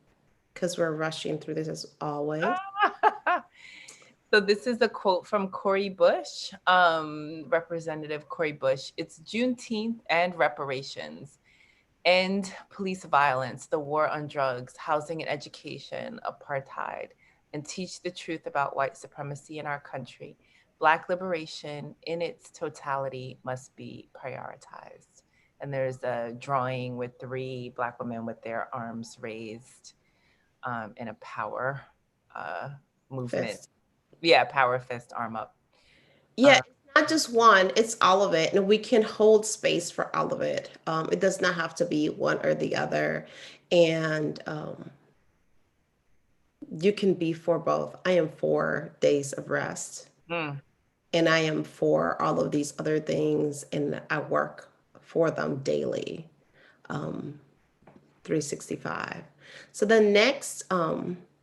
because we're rushing through this as always. So this is a quote from Cori Bush, Representative Cori Bush. It's Juneteenth and reparations. End police violence, the war on drugs, housing and education, apartheid, and teach the truth about white supremacy in our country. Black liberation in its totality must be prioritized. And there's a drawing with three Black women with their arms raised in a power uh, movement. Fist. Yeah, power fist, arm up. Yeah, Uh, it's not just one, it's all of it. And we can hold space for all of it. It does not have to be one or the other. And you can be for both. I am for days of rest, Mm, and I am for all of these other things, and I work for them daily, 365. So the next,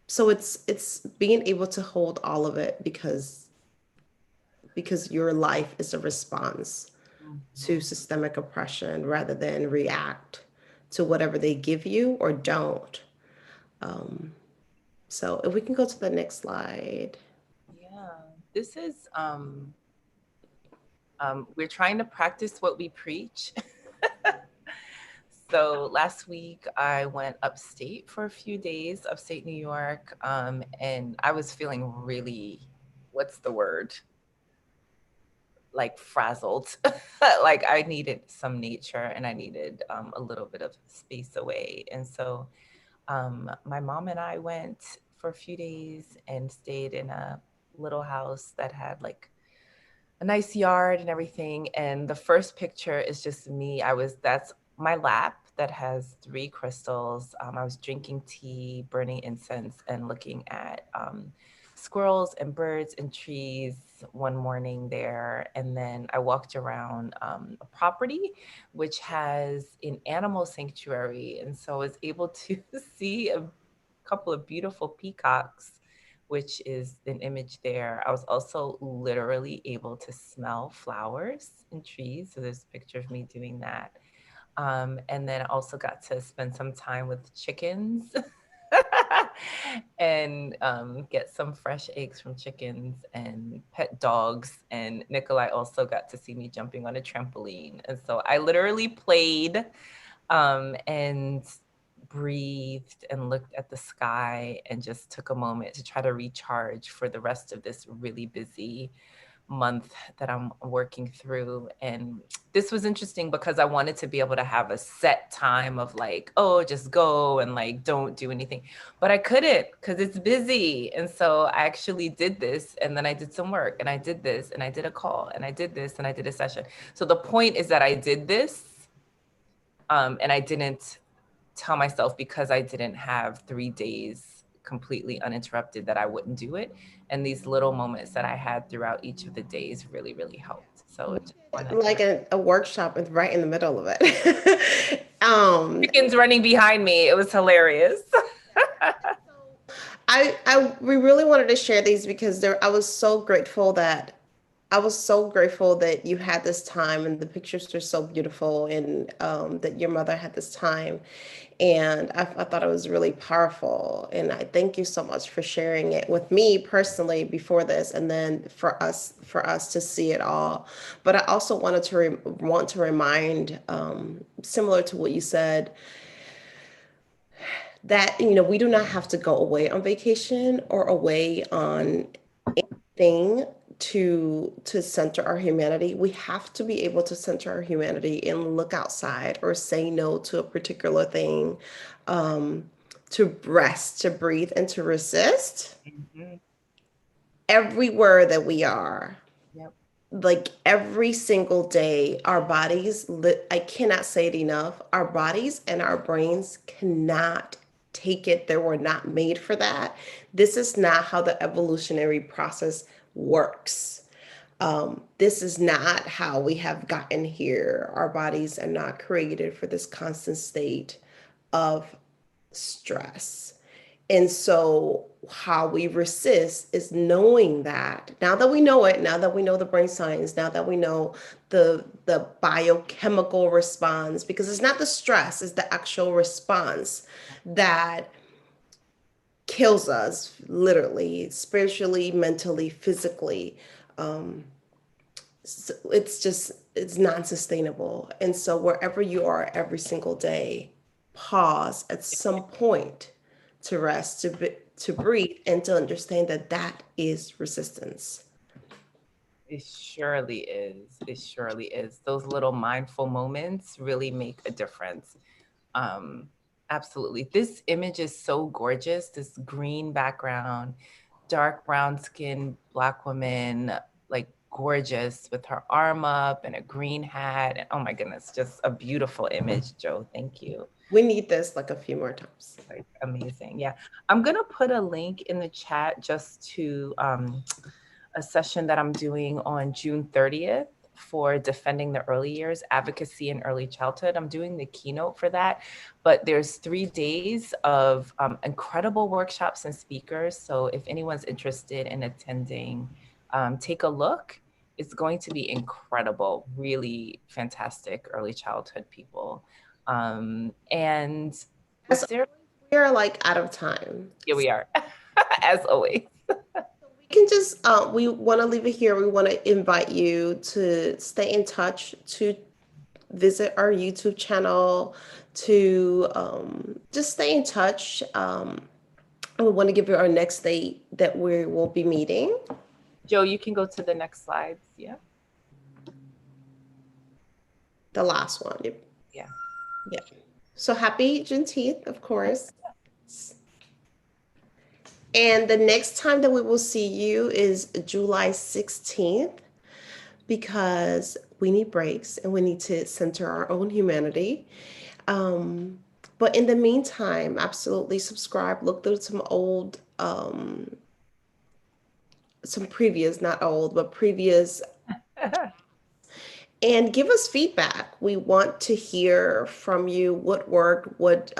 so it's being able to hold all of it because your life is a response to mhm. systemic oppression rather than react to whatever they give you or don't. So if we can go to the next slide. Yeah, this is we're trying to practice what we preach. So last week I went upstate for a few days, upstate New York, and I was feeling really, what's the word? Like frazzled. Like I needed some nature and I needed a little bit of space away. And so my mom and I went for a few days and stayed in a little house that had like a nice yard and everything. And the first picture is just me. That's my lap that has three crystals. I was drinking tea, burning incense, and looking at squirrels and birds and trees one morning there. And then I walked around a property which has an animal sanctuary. And so I was able to see a couple of beautiful peacocks, which is an image there. I was also literally able to smell flowers and trees. So there's a picture of me doing that. And then I also got to spend some time with chickens and get some fresh eggs from chickens and pet dogs. And Nikolai also got to see me jumping on a trampoline. And so I literally played and breathed and looked at the sky and just took a moment to try to recharge for the rest of this really busy month that I'm working through. And this was interesting because I wanted to be able to have a set time of like, oh, just go and like don't do anything. But I couldn't because it's busy. And so I actually did this and then I did some work and I did this and I did a call and I did this and I did a session. So the point is that I did this and I didn't tell myself because I didn't have 3 days completely uninterrupted that I wouldn't do it. And these little moments that I had throughout each of the days really, really helped. So just wanted Like to. a workshop is right in the middle of it. Chickens running behind me. It was hilarious. We really wanted to share these because I was so grateful that you had this time and the pictures were so beautiful and that your mother had this time. And I thought it was really powerful. And I thank you so much for sharing it with me personally before this, and then for us to see it all. But I also want to remind, similar to what you said, that we do not have to go away on vacation or away on thing to center our humanity. We have to be able to center our humanity and look outside or say no to a particular thing, to rest, to breathe, and to resist Mhm. everywhere that we are. Yep. Like every single day, our bodies, I cannot say it enough, our bodies and our brains cannot take it. They were not made for that. This is not how the evolutionary process works. This is not how we have gotten here. Our bodies are not created for this constant state of stress. And so, how we resist is knowing that now that we know it, now that we know the brain science, now that we know the biochemical response, because it's not the stress, it's the actual response that kills us, literally, spiritually, mentally, physically. Um, so it's non-sustainable. And so wherever you are every single day, pause at some point to rest, to breathe, and to understand that that is resistance. It surely is. It surely is. Those little mindful moments really make a difference. Um, Absolutely. This image is so gorgeous. This green background, dark brown skin, Black woman, like gorgeous with her arm up and a green hat. And oh my goodness, just a beautiful image, Joe. Thank you. We need this like a few more times. Like, amazing. Yeah. I'm going to put a link in the chat just to a session that I'm doing on June 30th for defending the early years, advocacy in early childhood. I'm doing the keynote for that, but there's 3 days of incredible workshops and speakers. So if anyone's interested in attending, take a look. It's going to be incredible, really fantastic early childhood people. And was there? We are like out of time. Here we are, as always. We can just, we want to leave it here. We want to invite you to stay in touch, to visit our YouTube channel, to just stay in touch. And we want to give you our next date that we will be meeting. Joe, you can go to the next slides. Yeah. The last one. Yeah. Yeah. So happy Juneteenth, of course. And the next time that we will see you is July 16th, because we need breaks and we need to center our own humanity. But in the meantime, absolutely subscribe, look through some old, some previous, not old, but previous, and give us feedback. We want to hear from you what worked, what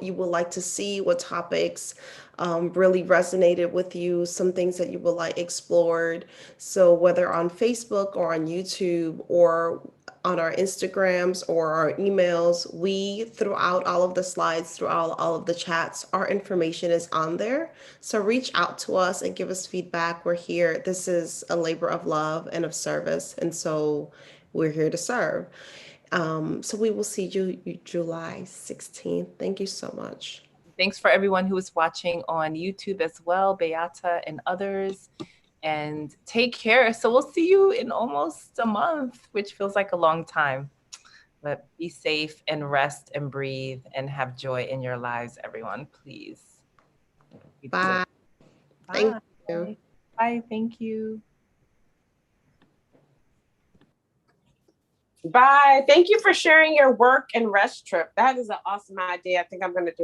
you would like to see, what topics really resonated with you, some things that you would like explored. So whether on Facebook or on YouTube or on our Instagrams or our emails, we throughout all of the slides, throughout all of the chats, our information is on there. So reach out to us and give us feedback. We're here. This is a labor of love and of service. And so we're here to serve. So we will see you July 16th. Thank you so much. Thanks for everyone who is watching on YouTube as well, Beata and others. And take care. So we'll see you in almost a month, which feels like a long time. But be safe and rest and breathe and have joy in your lives, everyone, please. Bye. Bye. Thank you. Bye. Thank you. Bye. Thank you for sharing your work and rest trip. That is an awesome idea. I think I'm going to do